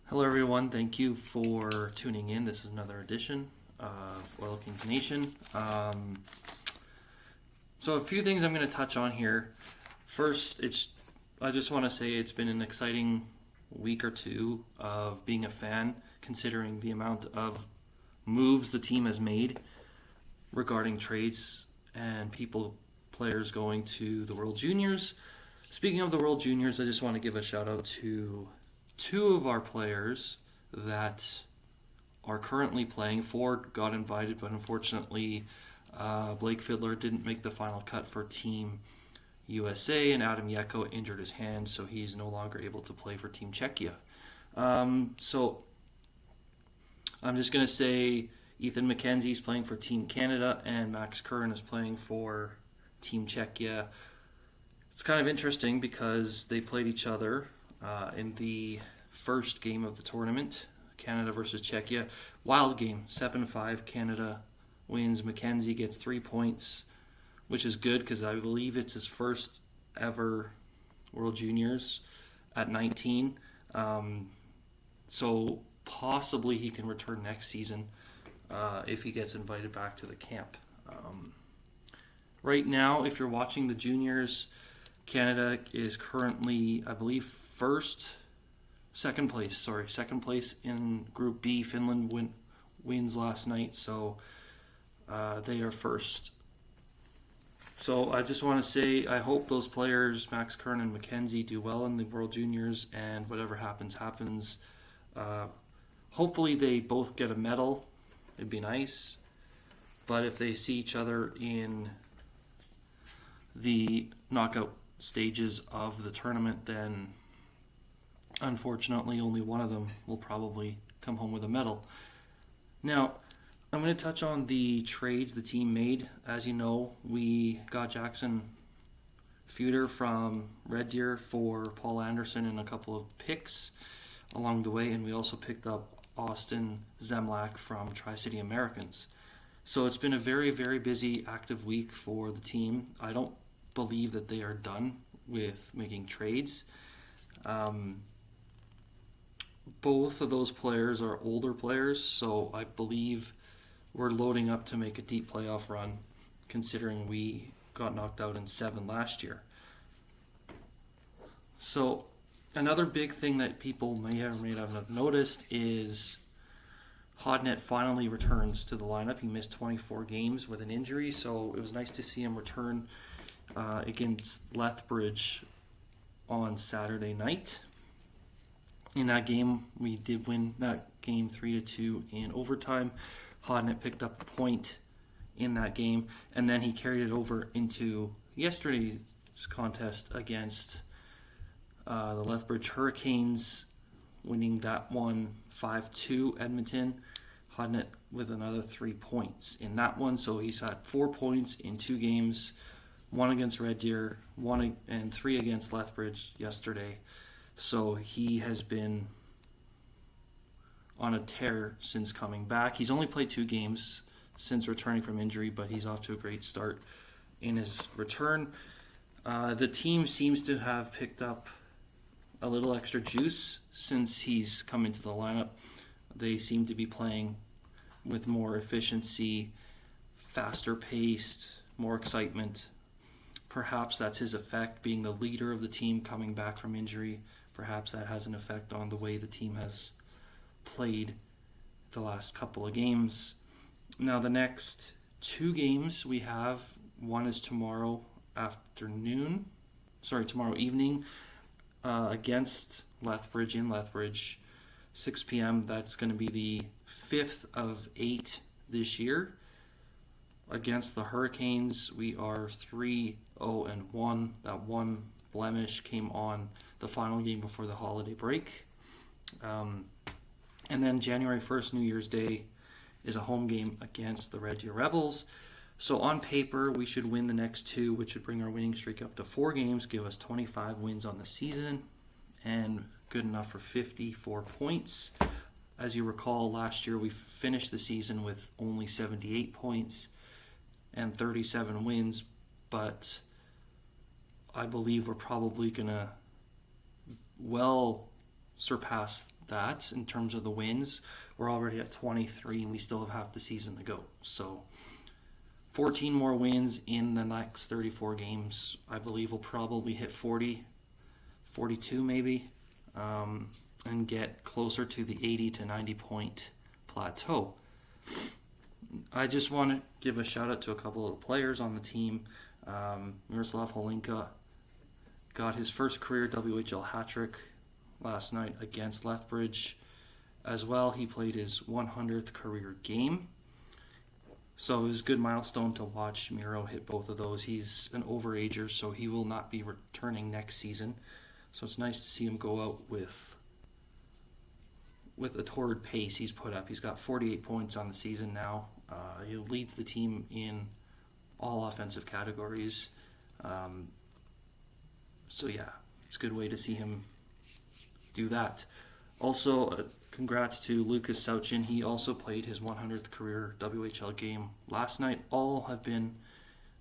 Hello, everyone. Thank you for tuning in. This is another edition of Oil Kings Nation. So, a few things I'm going to touch on here. First, I just want to say it's been an exciting week or two of being a fan, considering the amount of moves the team has made regarding trades and players going to the World Juniors. Speaking of the World Juniors, I just want to give a shout out to two of our players that are currently playing. Ford got invited, but unfortunately Blake Fiddler didn't make the final cut for Team USA, and Adam Yeko injured his hand, so he's no longer able to play for Team Czechia. So I'm just going to say Ethan McKenzie's playing for Team Canada, and Max Curran is playing for Team Czechia. It's kind of interesting because they played each other in the first game of the tournament, Canada versus Czechia. Wild game, 7-5. Canada wins. McKenzie gets 3 points, which is good because I believe it's his first ever World Juniors at 19. So possibly he can return next season if he gets invited back to the camp. Right now, if you're watching the juniors, Canada is currently, I believe, second place in Group B. Finland wins last night, so they are first. So I just want to say I hope those players, Max Curran and McKenzie, do well in the World Juniors, and whatever happens. Hopefully they both get a medal. It'd be nice. But if they see each other in the knockout stages of the tournament, then unfortunately only one of them will probably come home with a medal. Now, I'm going to touch on the trades the team made. As you know, we got Jackson Feuder from Red Deer for Paul Anderson and a couple of picks along the way, and we also picked up Austin Zemlak from Tri-City Americans. So it's been a very, very busy, active week for the team. I don't believe that they are done with making trades. Both of those players are older players, so I believe we're loading up to make a deep playoff run, considering we got knocked out in 7 last year. So another big thing that people may or may not have noticed is Hodnett finally returns to the lineup. He missed 24 games with an injury, so it was nice to see him return against Lethbridge on Saturday night. In that game, we did win that game 3-2 in overtime. Hodnett picked up a point in that game, and then he carried it over into yesterday's contest against the Lethbridge Hurricanes, winning that one 5-2 Edmonton. Hodnett with another 3 points in that one, so he's had 4 points in 2 games, 1 against Red Deer, 1 and 3 against Lethbridge yesterday. So he has been on a tear since coming back. He's only played 2 games since returning from injury, but he's off to a great start in his return. The team seems to have picked up a little extra juice since he's come into the lineup. They seem to be playing with more efficiency, faster paced, more excitement. Perhaps that's his effect, being the leader of the team coming back from injury. Perhaps that has an effect on the way the team has played the last couple of games. Now, the next 2 games we have, one is tomorrow evening against Lethbridge in Lethbridge, 6 p.m. That's going to be the 5th of 8 this year. Against the Hurricanes, we are 3-0-1. That one blemish came on the final game before the holiday break. And then January 1st, New Year's Day, is a home game against the Red Deer Rebels. So on paper, we should win the next 2, which would bring our winning streak up to 4 games, give us 25 wins on the season, and good enough for 54 points. As you recall, last year we finished the season with only 78 points and 37 wins, but I believe we're probably going to well surpass that in terms of the wins. We're already at 23 and we still have half the season to go. So 14 more wins in the next 34 games. I believe we'll probably hit 40, 42 maybe, and get closer to the 80 to 90 point plateau. I just want to give a shout out to a couple of the players on the team. Miroslav Holinka got his first career WHL hat trick last night against Lethbridge. As well, he played his 100th career game. So it was a good milestone to watch Miro hit both of those. He's an overager, so he will not be returning next season. So it's nice to see him go out with a torrid pace he's put up. He's got 48 points on the season now. He leads the team in all offensive categories. So yeah, it's a good way to see him do that. Also, congrats to Lucas Sauchin. He also played his 100th career WHL game last night. All have been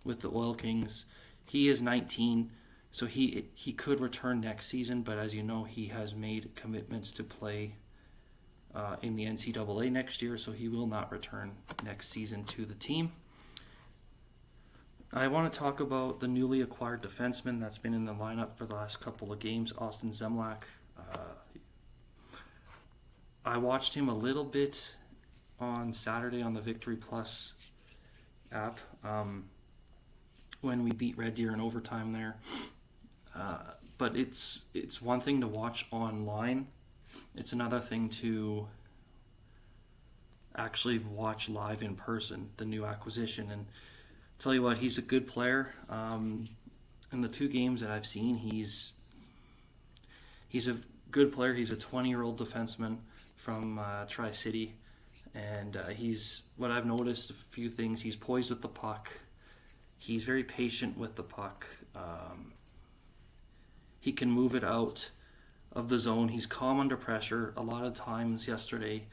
with the Oil Kings. He is 19, so he could return next season, but as you know, he has made commitments to play in the NCAA next year, so he will not return next season to the team. I want to talk about the newly acquired defenseman that's been in the lineup for the last couple of games, Austin Zemlak. I watched him a little bit on Saturday on the Victory Plus app when we beat Red Deer in overtime there. But it's one thing to watch online. It's another thing to actually watch live in person, the new acquisition. And tell you what, he's a good player. In the two games that I've seen, he's a good player. He's a 20-year-old defenseman from Tri-City. And he's, what I've noticed, a few things. He's poised with the puck. He's very patient with the puck. He can move it out of the zone. He's calm under pressure. A lot of times yesterday,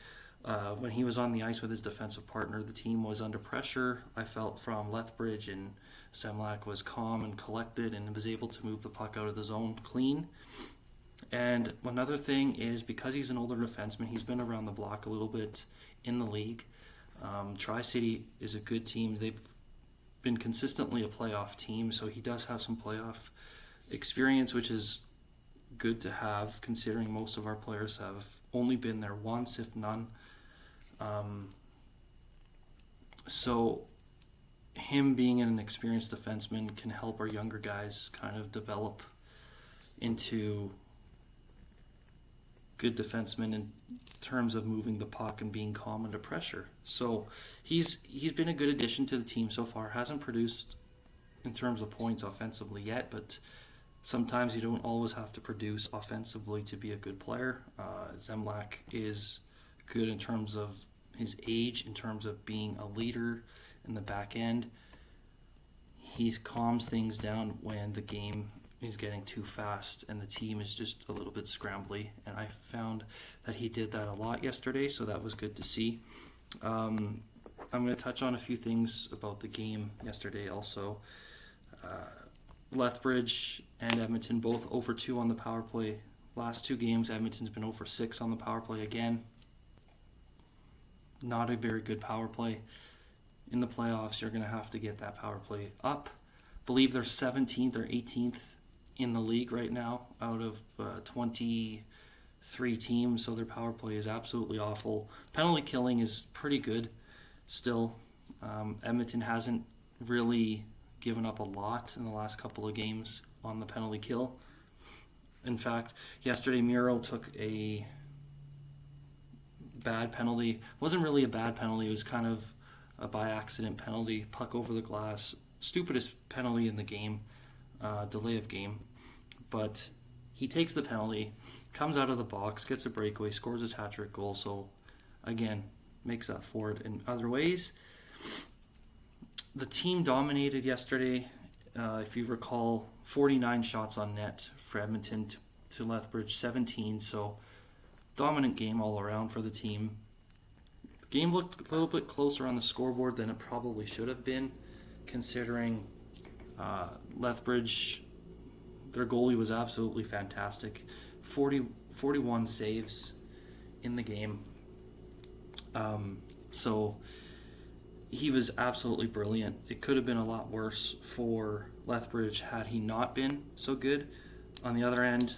when he was on the ice with his defensive partner, the team was under pressure. I felt from Lethbridge, and Zemlak was calm and collected and was able to move the puck out of the zone clean. And another thing is, because he's an older defenseman, he's been around the block a little bit in the league. Tri-City is a good team. They've been consistently a playoff team, so he does have some playoff experience, which is good to have, considering most of our players have only been there once, if none. So him being an experienced defenseman can help our younger guys kind of develop into good defensemen in terms of moving the puck and being calm under pressure. So he's been a good addition to the team so far. Hasn't produced in terms of points offensively yet, but sometimes you don't always have to produce offensively to be a good player. Zemlak is good in terms of his age, in terms of being a leader in the back end. He calms things down when the game is getting too fast and the team is just a little bit scrambly. And I found that he did that a lot yesterday, so that was good to see. I'm going to touch on a few things about the game yesterday also. Lethbridge and Edmonton both 0-2 on the power play. Last two games, Edmonton's been 0-6 on the power play again. Not a very good power play. In the playoffs, you're going to have to get that power play up. I believe they're 17th or 18th in the league right now out of 23 teams, so their power play is absolutely awful. Penalty killing is pretty good still. Edmonton hasn't really given up a lot in the last couple of games on the penalty kill. In fact, yesterday Miro took a bad penalty. It wasn't really a bad penalty, it was kind of a by accident penalty, puck over the glass. Stupidest penalty in the game, delay of game. But he takes the penalty, comes out of the box, gets a breakaway, scores his hat-trick goal, so again, makes up for it in other ways. The team dominated yesterday. If you recall, 49 shots on net for Edmonton to Lethbridge, 17. So dominant game all around for the team. The game looked a little bit closer on the scoreboard than it probably should have been, considering Lethbridge, their goalie was absolutely fantastic. 44 41 saves in the game. So he was absolutely brilliant. It could have been a lot worse for Lethbridge had he not been so good. On the other end,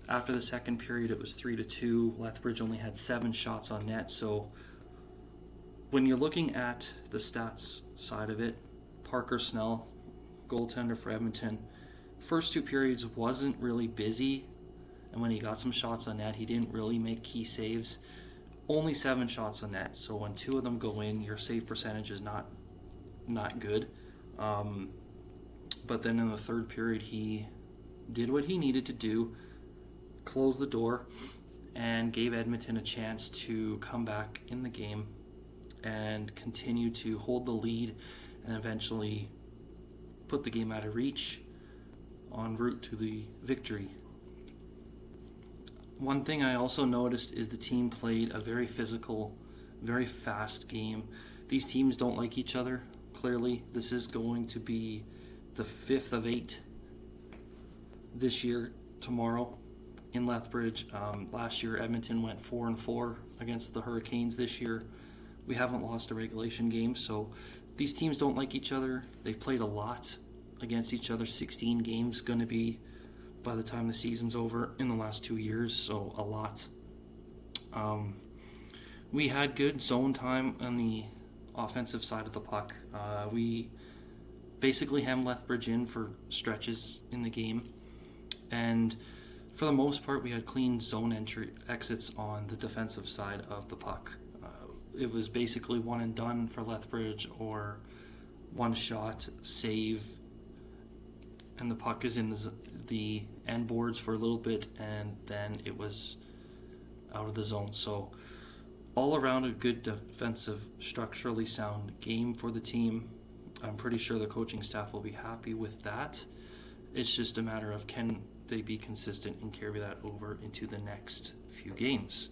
after the second period, it was 3-2. Lethbridge only had 7 shots on net. So when you're looking at the stats side of it, Parker Snell, goaltender for Edmonton, first 2 periods wasn't really busy. And when he got some shots on net, he didn't really make key saves. Only 7 shots on net. So when 2 of them go in, your save percentage is not good. But then in the third period, he did what he needed to do, closed the door, and gave Edmonton a chance to come back in the game and continue to hold the lead and eventually put the game out of reach en route to the victory. One thing I also noticed is the team played a very physical, very fast game. These teams don't like each other, clearly. This is going to be the 5th of 8 this year, tomorrow, in Lethbridge. Last year, Edmonton went 4-4 against the Hurricanes. This year, we haven't lost a regulation game, so these teams don't like each other. They've played a lot against each other. 16 games going to be by the time the season's over in the last 2 years, so a lot. We had good zone time on the offensive side of the puck. We basically hemmed Lethbridge in for stretches in the game, and for the most part we had clean zone exits on the defensive side of the puck. It was basically one and done for Lethbridge, or one shot, save, and the puck is in the end boards for a little bit, and then it was out of the zone. So all around a good defensive, structurally sound game for the team. I'm pretty sure the coaching staff will be happy with that. It's just a matter of can they be consistent and carry that over into the next few games.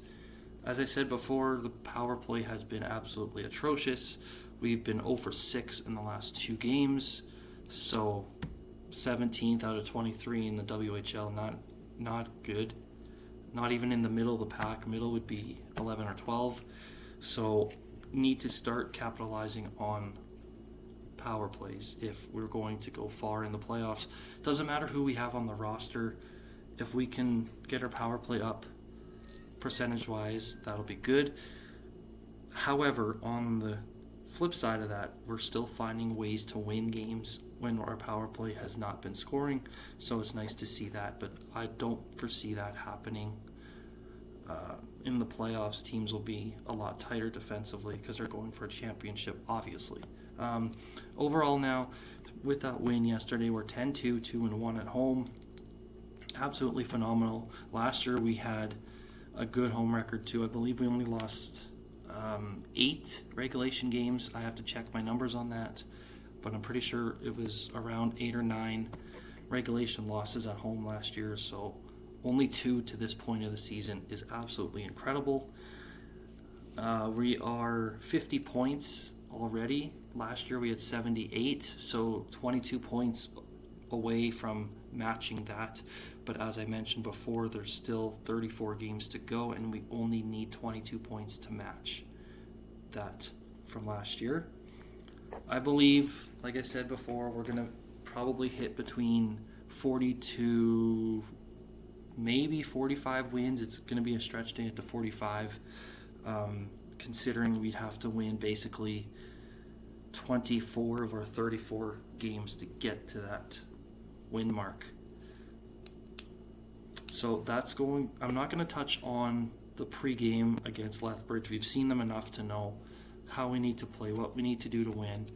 As I said before, the power play has been absolutely atrocious. We've been 0 for 6 in the last 2 games, so 17th out of 23 in the WHL, not good. Not even in the middle of the pack. Middle would be 11 or 12. So need to start capitalizing on power plays if we're going to go far in the playoffs. Doesn't matter who we have on the roster. If we can get our power play up percentage-wise, that'll be good. However, on the flip side of that, we're still finding ways to win games when our power play has not been scoring, so it's nice to see that, but I don't foresee that happening. In the playoffs, teams will be a lot tighter defensively because they're going for a championship, obviously. Overall now, with that win yesterday, we're 10-2, 2-1 at home. Absolutely phenomenal. Last year we had a good home record too. I believe we only lost 8 regulation games. I have to check my numbers on that, but I'm pretty sure it was around 8 or 9 regulation losses at home last year, so only 2 to this point of the season is absolutely incredible. We are 50 points already. Last year we had 78, so 22 points away from matching that. But as I mentioned before, there's still 34 games to go, and we only need 22 points to match that from last year. I believe, like I said before, we're going to probably hit between 40 to maybe 45 wins. It's going to be a stretch to get to 45, considering we'd have to win basically 24 of our 34 games to get to that win mark. So that's going. I'm not going to touch on the pregame against Lethbridge. We've seen them enough to know how we need to play, what we need to do to win.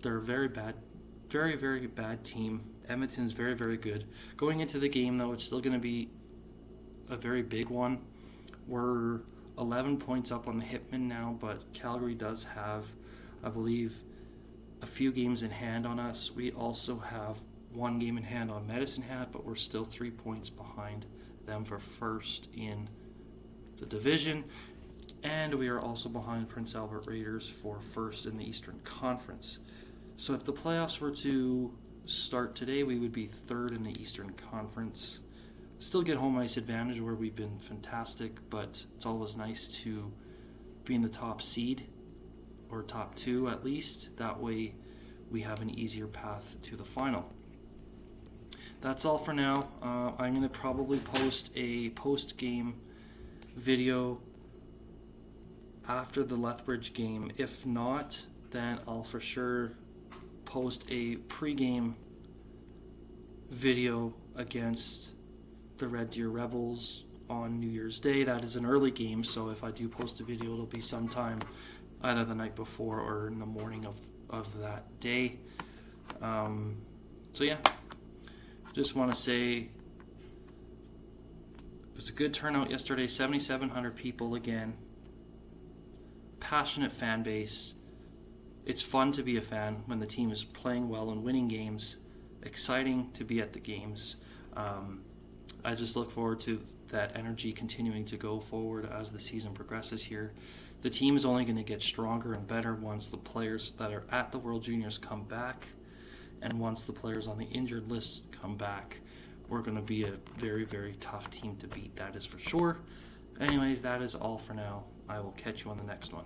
They're a very bad, very, very bad team. Edmonton's very, very good. Going into the game, though, it's still going to be a very big one. We're 11 points up on the Hitmen now, but Calgary does have, I believe, a few games in hand on us. We also have 1 game in hand on Medicine Hat, but we're still 3 points behind them for first in the division. And we are also behind Prince Albert Raiders for first in the Eastern Conference. So if the playoffs were to start today, we would be third in the Eastern Conference. still get home ice advantage where we've been fantastic, but it's always nice to be in the top seed or top 2 at least. That way we have an easier path to the final. That's all for now. I'm going to probably post a post-game video after the Lethbridge game. If not, then I'll for sure post a pre-game video against the Red Deer Rebels on New Year's Day. That is an early game, so if I do post a video, it'll be sometime either the night before or in the morning of that day. So yeah, just want to say it was a good turnout yesterday. 7,700 people again. Passionate fan base. It's fun to be a fan when the team is playing well and winning games. Exciting to be at the games. I just look forward to that energy continuing to go forward as the season progresses here. The team is only going to get stronger and better once the players that are at the World Juniors come back, and once the players on the injured list come back. We're going to be a very, very tough team to beat, that is for sure. Anyways, that is all for now. I will catch you on the next one.